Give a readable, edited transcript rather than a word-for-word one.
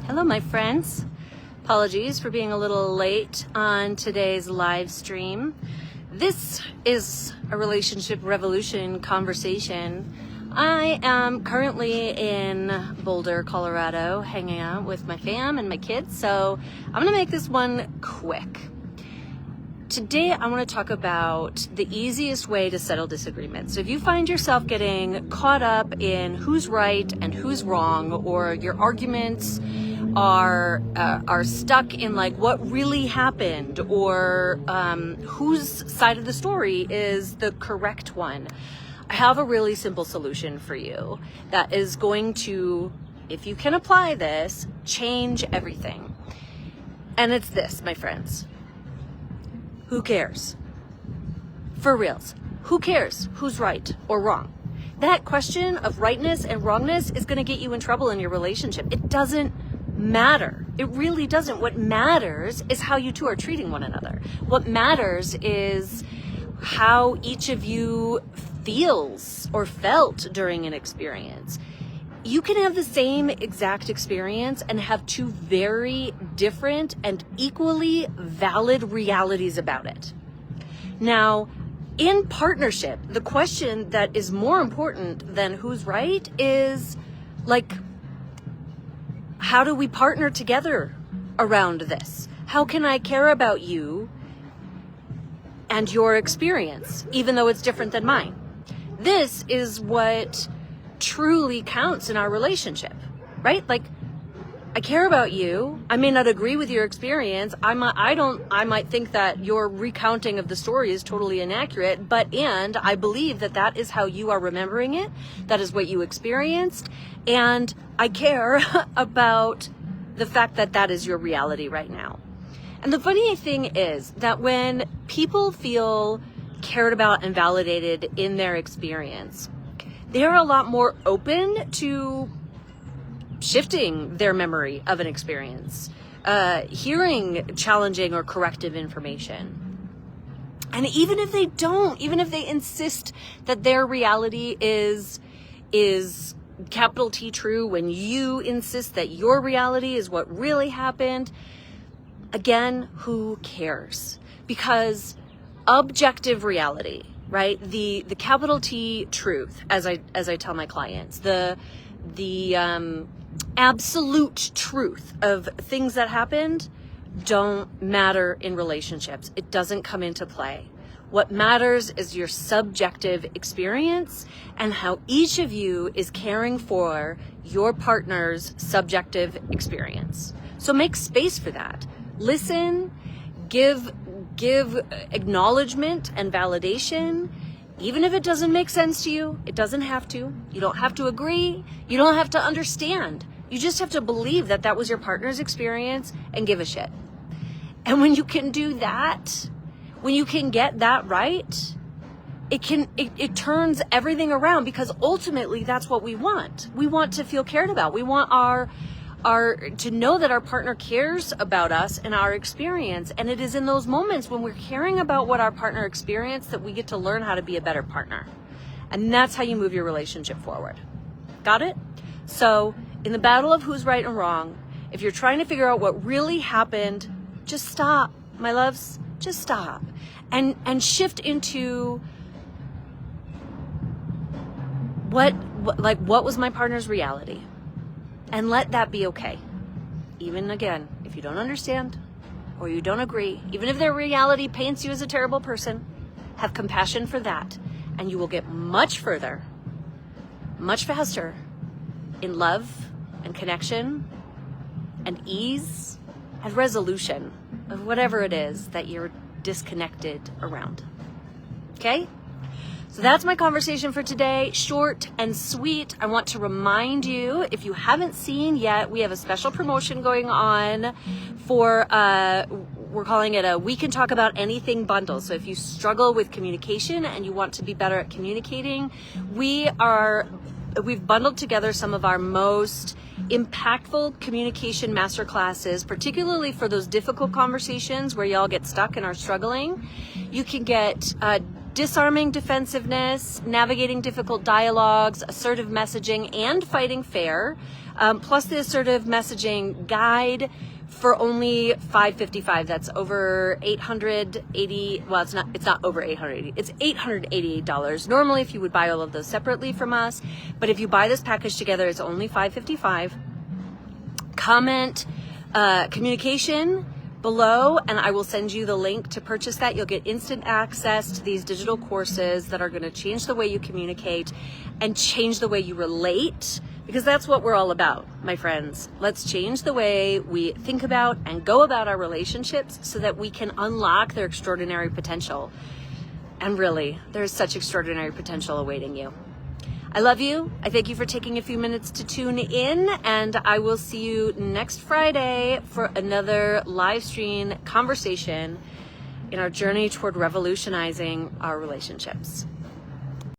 Hello, my friends. Apologies for being a little late on today's live stream. This is a relationship revolution conversation. I am currently in Boulder, Colorado, hanging out with my fam and my kids, so I'm gonna make this one quick. Today, I want to talk about the easiest way to settle disagreements. So if you find yourself getting caught up in who's right and who's wrong, or your arguments are stuck in like what really happened, or whose side of the story is the correct one, I have a really simple solution for you that is going to, if you can apply this, change everything. And it's this, my friends. Who cares? For reals, who cares who's right or wrong? That question of rightness and wrongness is going to get you in trouble in your relationship. It doesn't matter. It really doesn't. What matters is how you two are treating one another. What matters is how each of you feels or felt during an experience. You can have the same exact experience and have two very different and equally valid realities about it. Now, in partnership, the question that is more important than who's right is like, how do we partner together around this? How can I care about you and your experience, even though it's different than mine? This is what truly counts in our relationship, right? Like, I care about you. I may not agree with your experience. I might think that your recounting of the story is totally inaccurate, and I believe that that is how you are remembering it. That is what you experienced. And I care about the fact that that is your reality right now. And the funny thing is that when people feel cared about and validated in their experience, they're a lot more open to shifting their memory of an experience, hearing challenging or corrective information. And even if they don't, even if they insist that their reality is capital T true, when you insist that your reality is what really happened, again, who cares? Because objective reality, right? The capital T truth, as I tell my clients, the absolute truth of things that happened don't matter in relationships. It doesn't come into play. What matters is your subjective experience and how each of you is caring for your partner's subjective experience. So make space for that. Listen, give acknowledgement and validation. Even if it doesn't make sense to you, it doesn't have to. You don't have to agree. You don't have to understand. You just have to believe that that was your partner's experience and give a shit. And when you can do that, when you can get that right, it turns everything around, because ultimately that's what we want. We want to feel cared about. We want to know that our partner cares about us and our experience. And it is in those moments when we're caring about what our partner experienced that we get to learn how to be a better partner. And that's how you move your relationship forward. Got it? So in the battle of who's right and wrong, if you're trying to figure out what really happened, just stop, my loves, just stop and shift into what was my partner's reality? And let that be okay. Even again, if you don't understand or you don't agree, even if their reality paints you as a terrible person, have compassion for that, and you will get much further, much faster in love and connection and ease and resolution of whatever it is that you're disconnected around. Okay? So that's my conversation for today. Short and sweet. I want to remind you, if you haven't seen yet, we have a special promotion going on for, we're calling it a We Can Talk About Anything bundle. So if you struggle with communication and you want to be better at communicating, we've bundled together some of our most impactful communication masterclasses, particularly for those difficult conversations where y'all get stuck and are struggling. You can get disarming defensiveness, navigating difficult dialogues, assertive messaging, and fighting fair, plus the assertive messaging guide for only $555. That's over $880. Well, it's not over $880. It's $888. Normally, if you would buy all of those separately from us, but if you buy this package together, it's only $555. Comment communication below, and I will send you the link to purchase that. You'll get instant access to these digital courses that are going to change the way you communicate and change the way you relate, because that's what we're all about, my friends. Let's change the way we think about and go about our relationships so that we can unlock their extraordinary potential. And really, there's such extraordinary potential awaiting you. I love you. I thank you for taking a few minutes to tune in, and I will see you next Friday for another live stream conversation in our journey toward revolutionizing our relationships.